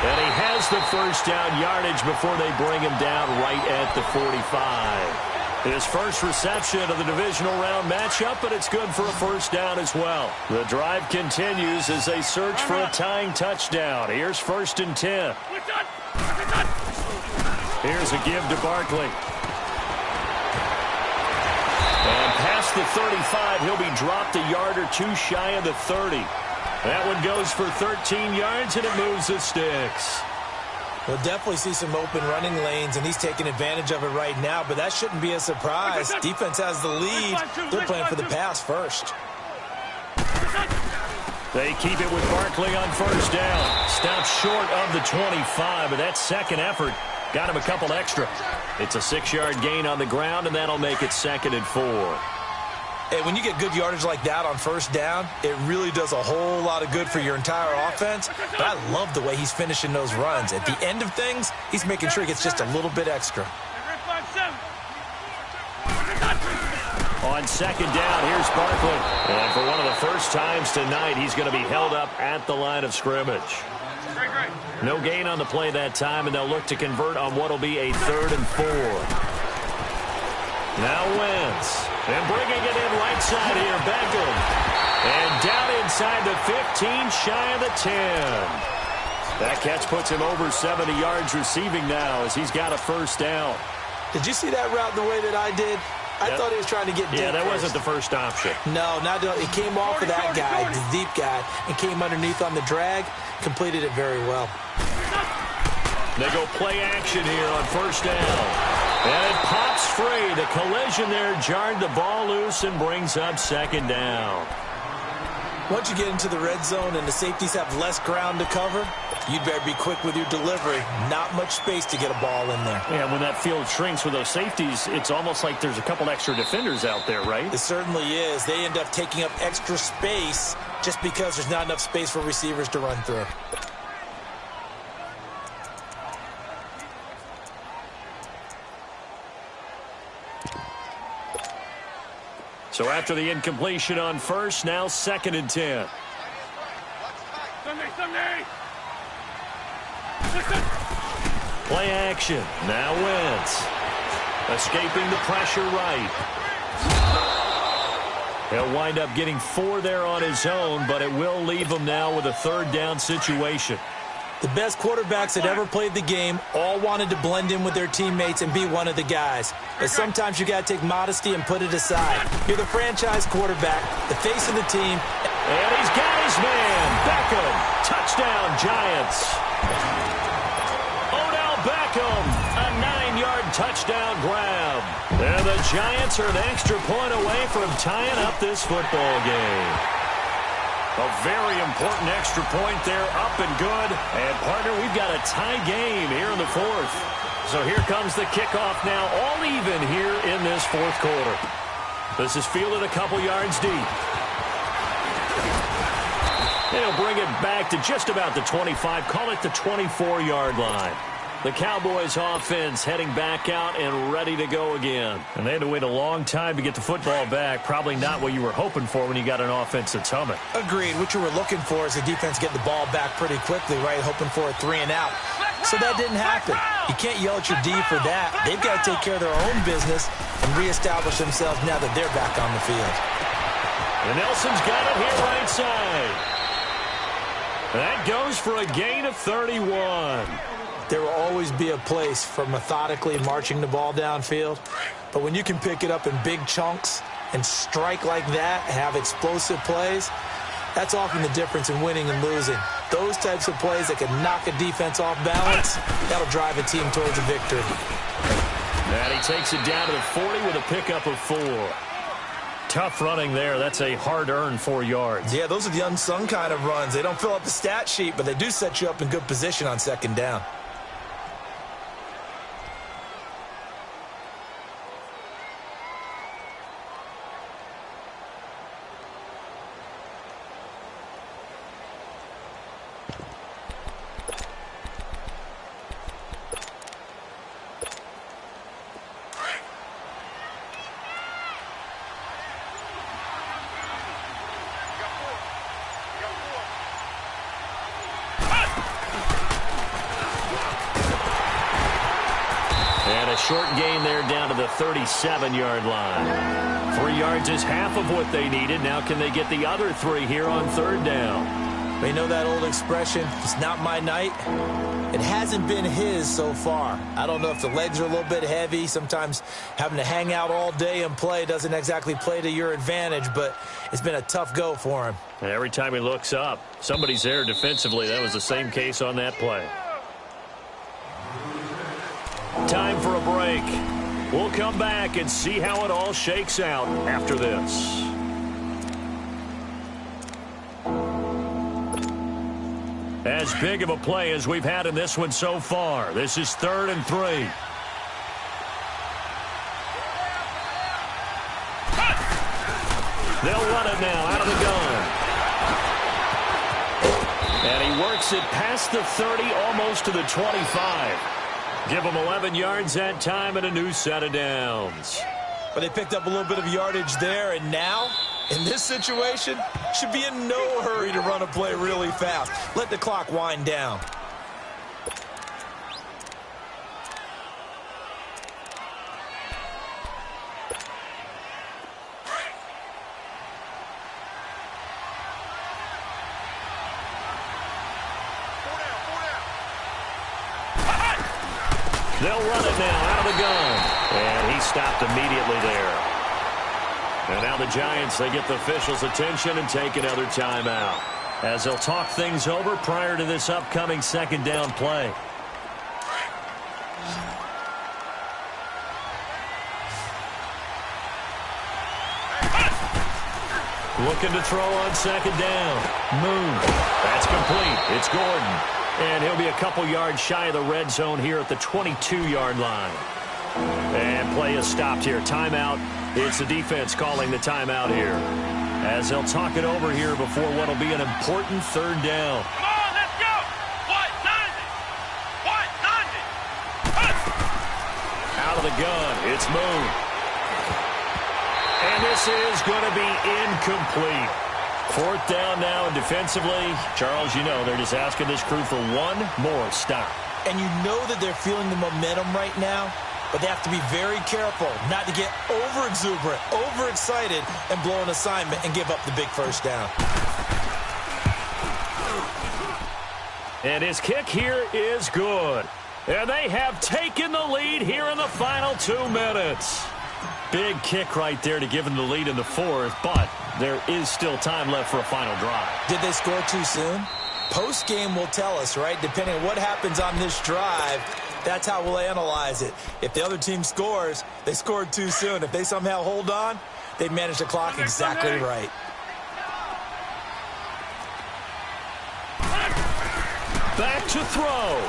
And he has the first down yardage before they bring him down right at the 45. His first reception of the divisional round matchup, but it's good for a first down as well. The drive continues as they search for a tying touchdown. Here's 1st and 10. Here's a give to Barkley. And past the 35, he'll be dropped a yard or two shy of the 30. That one goes for 13 yards, and it moves the sticks. We'll definitely see some open running lanes, and he's taking advantage of it right now, but that shouldn't be a surprise. Defense has the lead. They're playing for the pass first. They keep it with Barkley on first down. Stops short of the 25, but that second effort got him a couple extra. It's a 6-yard gain on the ground, and that'll make it 2nd and 4. Hey, when you get good yardage like that on first down, it really does a whole lot of good for your entire offense. But I love the way he's finishing those runs. At the end of things, he's making sure he gets just a little bit extra. On 2nd down, here's Barkley. And for one of the first times tonight, he's going to be held up at the line of scrimmage. No gain on the play that time, and they'll look to convert on what will be a 3rd and 4. Now Wentz. And bringing it in right side here, Beckham. And down inside the 15, shy of the 10. That catch puts him over 70 yards receiving now as he's got a first down. Did you see that route the way that I did? I thought he was trying to get deep. Yeah, that wasn't the first option. No, not it came off of that guy, the deep guy, and came underneath on the drag. Completed it very well. They go play action here on first down. And it pops free. The collision there jarred the ball loose and brings up 2nd down. Once you get into the red zone and the safeties have less ground to cover, you'd better be quick with your delivery. Not much space to get a ball in there. Yeah, when that field shrinks with those safeties, it's almost like there's a couple extra defenders out there, right? It certainly is. They end up taking up extra space just because there's not enough space for receivers to run through. So after the incompletion on first, now 2nd and 10. Sunday. Play action. Now Wentz. Escaping the pressure right. He'll wind up getting 4 there on his own, but it will leave him now with a 3rd down situation. The best quarterbacks that ever played the game all wanted to blend in with their teammates and be one of the guys. But sometimes you got to take modesty and put it aside. You're the franchise quarterback, the face of the team. And he's got his man, Beckham. Touchdown, Giants. Odell Beckham, a 9-yard touchdown grab. And the Giants are an extra point away from tying up this football game. A very important extra point there, up and good. And, partner, we've got a tie game here in the 4th. So here comes the kickoff now, all even here in this 4th quarter. This is fielded a couple yards deep. They'll bring it back to just about the 25, call it the 24-yard line. The Cowboys offense heading back out and ready to go again. And they had to wait a long time to get the football back. Probably not what you were hoping for when you got an offense that's humming. Agreed. What you were looking for is the defense getting the ball back pretty quickly, right? Hoping for a 3-and-out. So that didn't happen. You can't yell at your D for that. They've got to take care of their own business and reestablish themselves now that they're back on the field. And Nelson's got it here right side. That goes for a gain of 31. There will always be a place for methodically marching the ball downfield. But when you can pick it up in big chunks and strike like that, have explosive plays, that's often the difference in winning and losing. Those types of plays that can knock a defense off balance, that'll drive a team towards a victory. And he takes it down to the 40 with a pickup of 4. Tough running there. That's a hard-earned 4 yards. Yeah, those are the unsung kind of runs. They don't fill up the stat sheet, but they do set you up in good position on second down. Short gain there down to the 37-yard line. 3 yards is half of what they needed. Now can they get the other 3 here on third down? They know that old expression, it's not my night. It hasn't been his so far. I don't know if the legs are a little bit heavy. Sometimes having to hang out all day and play doesn't exactly play to your advantage, but it's been a tough go for him. And every time he looks up, somebody's there defensively. That was the same case on that play. Time for a break. We'll come back and see how it all shakes out after this. As big of a play as we've had in this one so far. This is 3rd and 3. They'll run it now out of the gun. And he works it past the 30, almost to the 25. Give them 11 yards that time and a new set of downs. But they picked up a little bit of yardage there, and now, in this situation, should be in no hurry to run a play really fast. Let the clock wind down. They'll run it now out of the gun. And he stopped immediately there. And now the Giants, they get the officials' attention and take another timeout as they'll talk things over prior to this upcoming second down play. Looking to throw on second down. Moon. That's complete. It's Gordon. And he'll be a couple yards shy of the red zone here at the 22-yard line. And play is stopped here. Timeout. It's the defense calling the timeout here as they'll talk it over here before what will be an important third down. Come on, let's go. White 90. White 90. Out of the gun. It's Moon. And this is going to be incomplete. 4th down now, and defensively, Charles, you know, they're just asking this crew for one more stop. And you know that they're feeling the momentum right now, but they have to be very careful not to get over-exuberant, over-excited, and blow an assignment and give up the big first down. And his kick here is good. And they have taken the lead here in the final 2 minutes. Big kick right there to give them the lead in the 4th, but there is still time left for a final drive. Did they score too soon? Post-game will tell us, right? Depending on what happens on this drive, that's how we'll analyze it. If the other team scores, they scored too soon. If they somehow hold on, they manage the clock exactly right. Back to throw.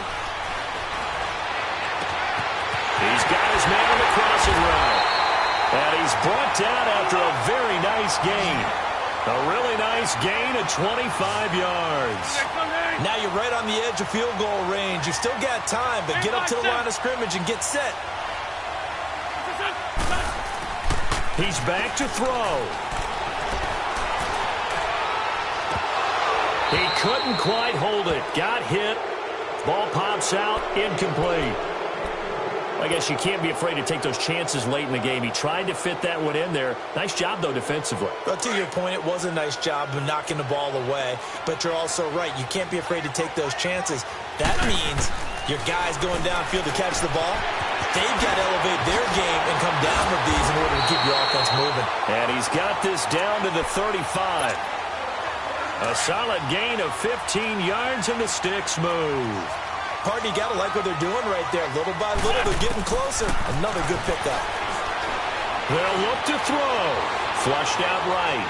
He's got his man on the crossing route. And he's brought down after a very nice gain. A really nice gain of 25 yards. Now you're right on the edge of field goal range. You've still got time, but get up to the line of scrimmage and get set. He's back to throw. He couldn't quite hold it. Got hit. Ball pops out. Incomplete. I guess you can't be afraid to take those chances late in the game. He tried to fit that one in there. Nice job, though, defensively. Well, to your point, it was a nice job of knocking the ball away. But you're also right. You can't be afraid to take those chances. That means Your guys going downfield to catch the ball, they've got to elevate their game and come down with these in order to keep your offense moving. And he's got this down to the 35. A solid gain of 15 yards, and the sticks move. Partner, you got to like what they're doing right there. Little by little, they're getting closer. Another good pickup. They'll look to throw. Flushed out right.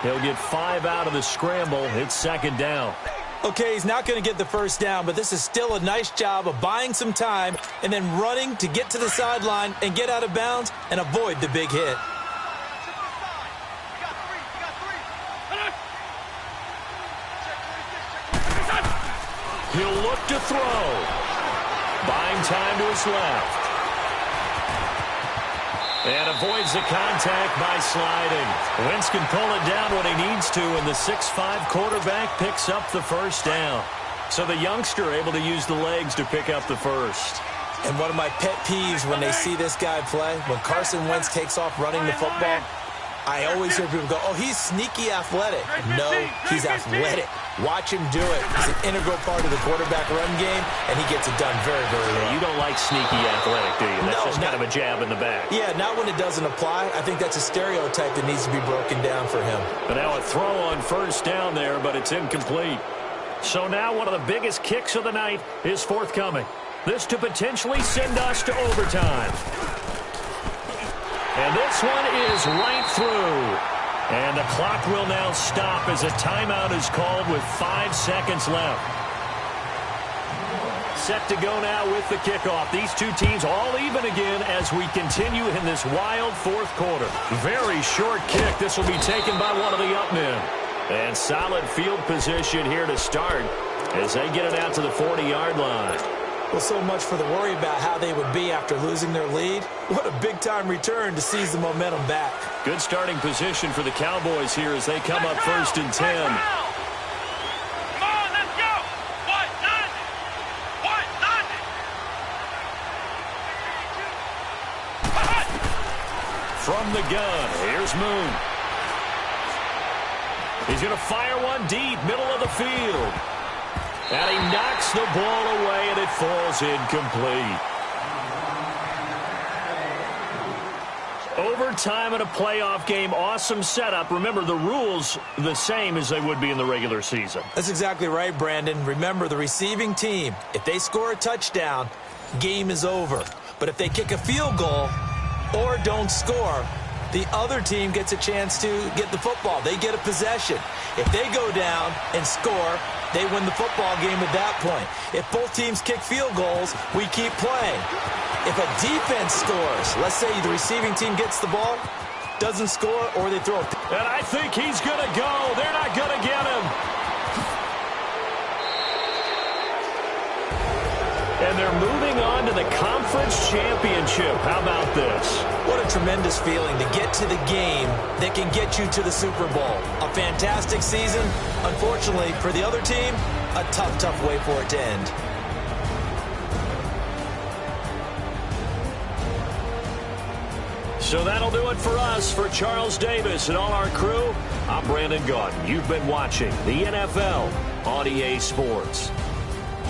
He'll get 5 out of the scramble. It's second down. Okay, he's not going to get the first down, but this is still a nice job of buying some time and then running to get to the sideline and get out of bounds and avoid the big hit. He'll look to throw. Buying time to his left. And avoids the contact by sliding. Wentz can pull it down when he needs to, and the 6'5" quarterback picks up the first down. So the youngster able to use the legs to pick up the first. And one of my pet peeves when they see this guy play, when Carson Wentz takes off running the football, I always hear people go, oh, he's sneaky athletic. No, he's athletic. Watch him do it. He's an integral part of the quarterback run game, and he gets it done very, very well. You don't like sneaky athletic, do you? That's just kind of a jab in the back. Yeah, not when it doesn't apply. I think that's a stereotype that needs to be broken down for him. But now a throw on first down there, but it's incomplete. So now one of the biggest kicks of the night is forthcoming. This to potentially send us to overtime. And this one is right through. And the clock will now stop as a timeout is called with 5 seconds left. Set to go now with the kickoff. These two teams all even again as we continue in this wild fourth quarter. Very short kick. This will be taken by one of the up men. And solid field position here to start as they get it out to the 40-yard line. Well, so much for the worry about how they would be after losing their lead. What a big-time return to seize the momentum back. Good starting position for the Cowboys here as they come up 1st and 10. Come on, let's go. What? 90. What? 90. From the gun, here's Moon. He's going to fire one deep, middle of the field. And he knocks the ball away, and it falls incomplete. Overtime in a playoff game, awesome setup. Remember, the rules the same as they would be in the regular season. That's exactly right, Brandon. Remember, the receiving team, if they score a touchdown, game is over. But if they kick a field goal or don't score, the other team gets a chance to get the football. They get a possession. If they go down and score, they win the football game at that point. If both teams kick field goals, we keep playing. If a defense scores, let's say the receiving team gets the ball, doesn't score, or they throw. And I think he's going to go. They're not going to get him. And they're moving on to the conference championship. How about this? What a tremendous feeling to get to the game that can get you to the Super Bowl. A fantastic season. Unfortunately, for the other team, a tough, tough way for it to end. So that'll do it for us. For Charles Davis and all our crew, I'm Brandon Gaudin. You've been watching the NFL on EA Sports.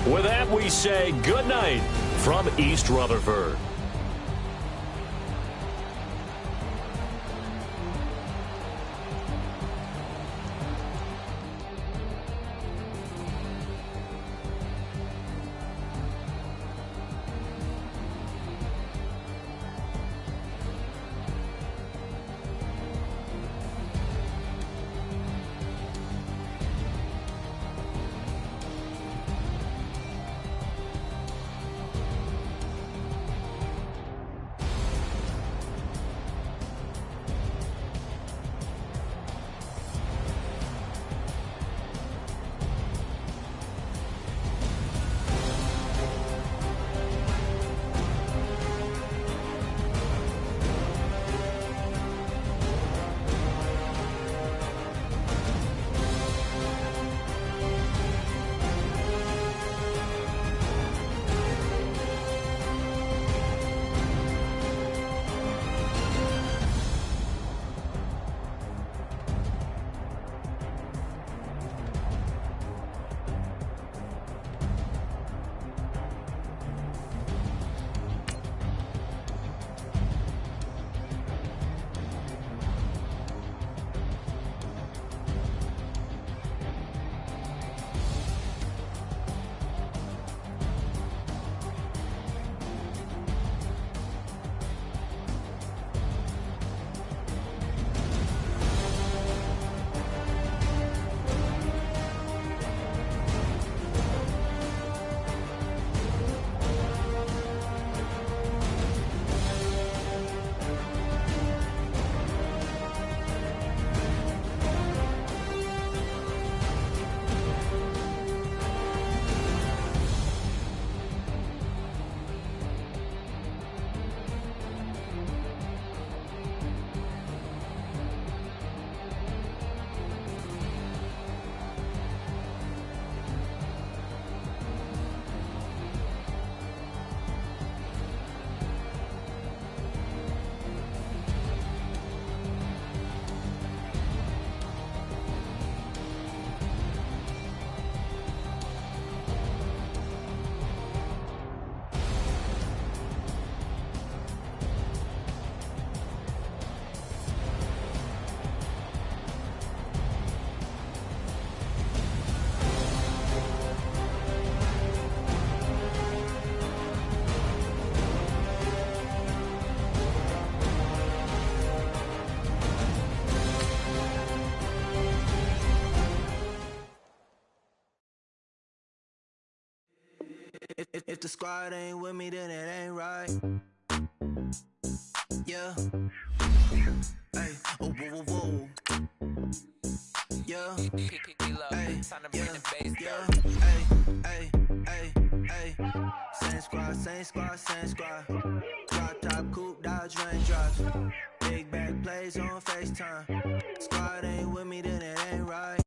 With that, we say good night from East Rutherford. If the squad ain't with me, then it ain't right. Yeah. Hey, oh, whoa, whoa, whoa. Yeah. Hey, yeah. Hey, same squad, same squad, same squad. Drop top, coupe, Dodge raindrops. Big back plays on FaceTime. Squad ain't with me, then it ain't right.